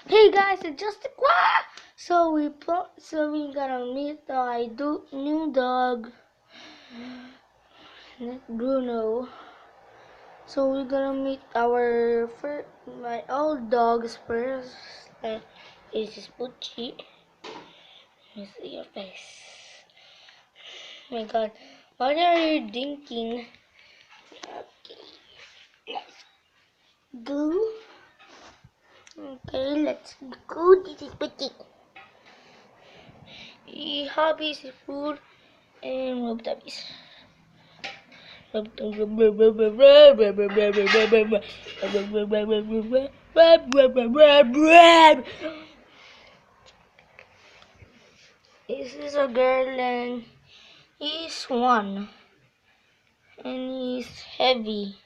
Hey guys, it's just a quack. So we gonna meet new dog, Bruno. So we're gonna meet my old dogs first. This is Pucci. Let me see your face. Oh my God, what are you thinking? Go. Okay, let's go. This is Pucci. He hobbies is food and rub dubbies. This is a girl and he's one and he's heavy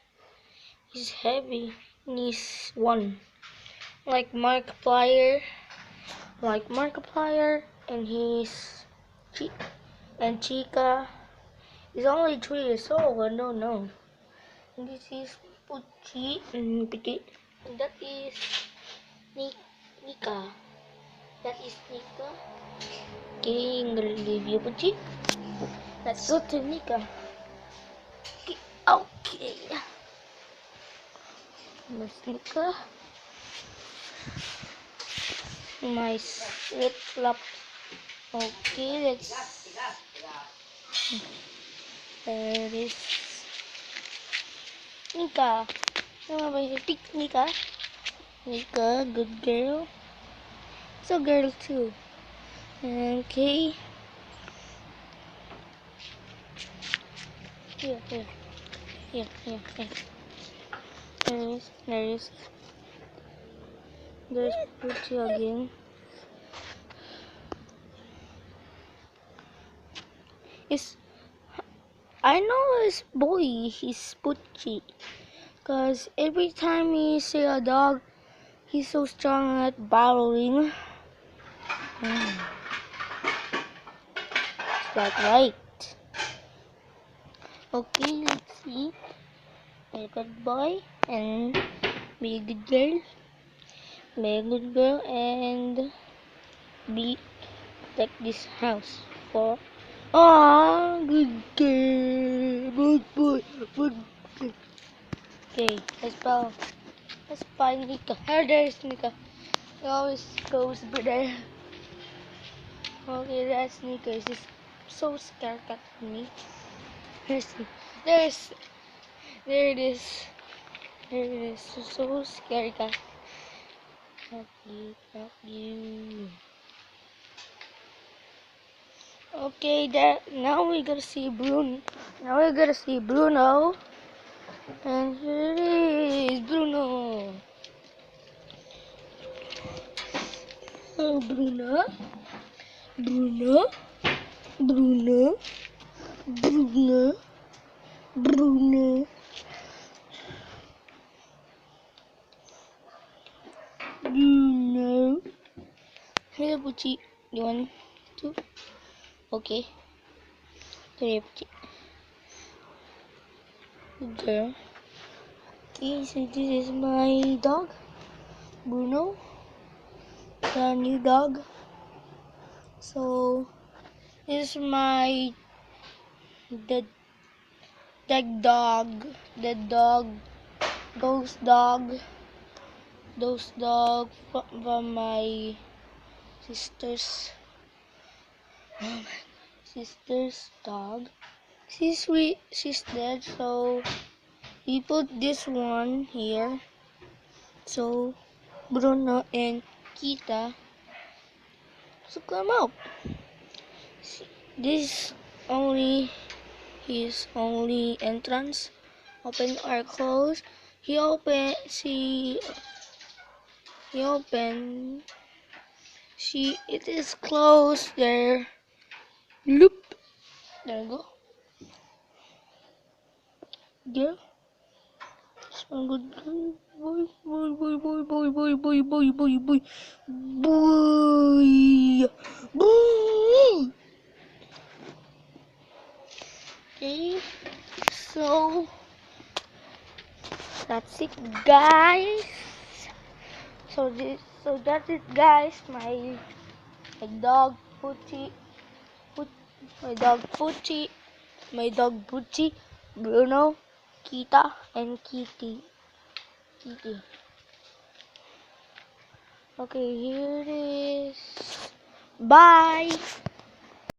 and he's one like Markiplier and and Chica is only 3 years old. I don't know. And this is Pucci and Petit. And that is Nika. That is Nika. Okay, I'm gonna leave you, Pucci. Let's go to Nika. Okay. That's Nika. My flip flop. Okay, let's. There it is. Nika. Pick Nika. Nika, good girl. It's a girl too. Okay. Here. There is. There's Pucci again. I know this boy, he's Pucci. Cause every time he see a dog, he's so strong at battling. It's like right. Okay, let's see. Be a good boy and be a good girl. Be a good girl and protect this house for. Good girl, good boy, good girl. Okay, let's find Nika. There's Nika. He always goes over there. Okay, that's Nika. She's so scared of me. There's, there it is. There it is. So scary cat. Help you. Okay, now we're gonna see Bruno. And here it is, Bruno. Oh, Bruno. Bruno. Bruno. Bruno. Bruno. Bruno. Here, Pucci. You want to? Okay. Here, Pucci. Good girl. Okay, so this is my dog, Bruno, the new dog. So this is the those dog from my sister's dog. She's dead, so we put this one here. So Bruno and Kita, so come out. This only his only entrance. Open or close. He open. It is closed there. Loop. There you go. Yeah. So good. Boy. Okay. So that's it, guys. So this So that's it, guys. My dog Pucci, my dog Pucci, my dog Pucci, Bruno, Kita, and Kitty. Kitty. Okay, here it is. Bye.